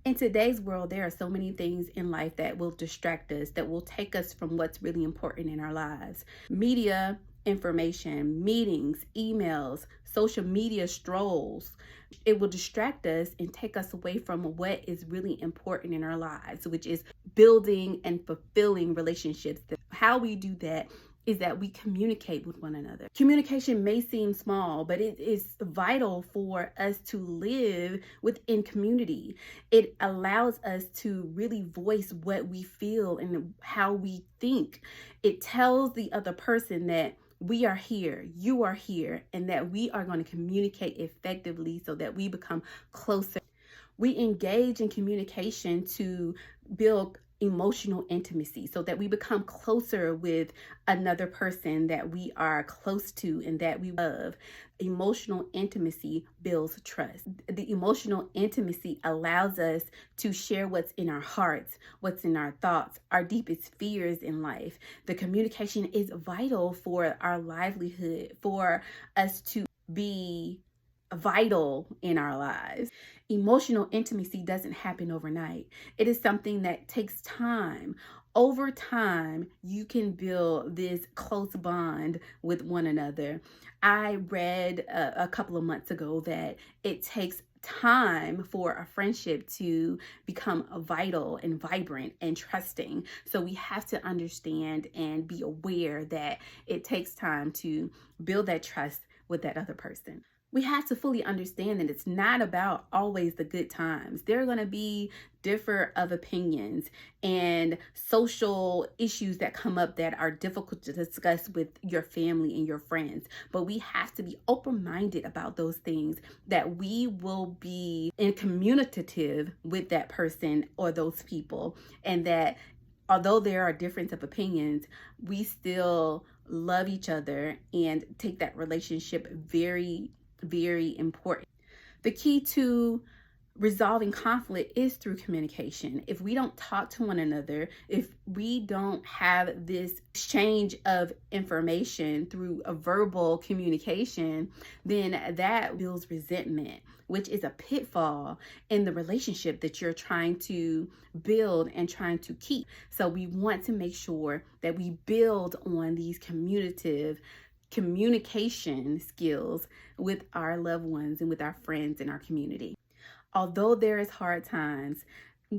In today's world, there are so many things in life that will distract us, that will take us from what's really important in our lives. Media, information, meetings, emails, social media strolls. It will distract us and take us away from what is really important in our lives, which is building and fulfilling relationships. How we do that is that we communicate with one another. Communication may seem small, but it is vital for us to live within community. It allows us to really voice what we feel and how we think. It tells the other person that we are here, you are here, and that we are going to communicate effectively so that we become closer. We engage in communication to build emotional intimacy so that we become closer with another person that we are close to and that we love. Emotional intimacy builds trust. The emotional intimacy allows us to share what's in our hearts, what's in our thoughts, our deepest fears in life. The communication is vital for our livelihood, for us to be vital in our lives. Emotional intimacy doesn't happen overnight. It is something that takes time. Over time, you can build this close bond with one another. I read a couple of months ago that it takes time for a friendship to become vital and vibrant and trusting. So we have to understand and be aware that it takes time to build that trust with that other person. We have to fully understand that it's not about always the good times. There are going to be different of opinions and social issues that come up that are difficult to discuss with your family and your friends. But we have to be open-minded about those things, that we will be in communicative with that person or those people, and that although there are difference of opinions, we still love each other and take that relationship very important. The key to resolving conflict is through communication. If we don't talk to one another, if we don't have this exchange of information through a verbal communication, then that builds resentment, which is a pitfall in the relationship that you're trying to build and trying to keep. So we want to make sure that we build on these communication skills with our loved ones and with our friends in our community. Although there is hard times,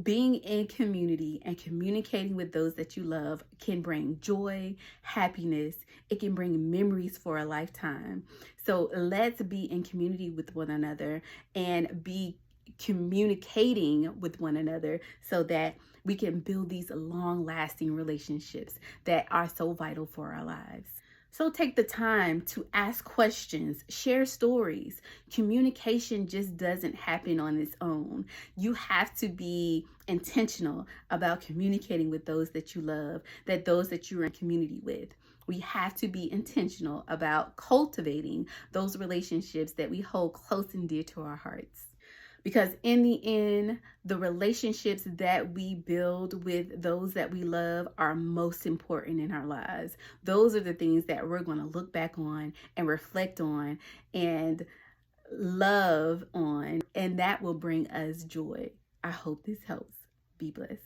being in community and communicating with those that you love can bring joy, happiness. It can bring memories for a lifetime. So let's be in community with one another and be communicating with one another so that we can build these long-lasting relationships that are so vital for our lives. So take the time to ask questions, share stories. Communication just doesn't happen on its own. You have to be intentional about communicating with those that you love, those that you're in community with. We have to be intentional about cultivating those relationships that we hold close and dear to our hearts. Because in the end, the relationships that we build with those that we love are most important in our lives. Those are the things that we're going to look back on and reflect on and love on, and that will bring us joy. I hope this helps. Be blessed.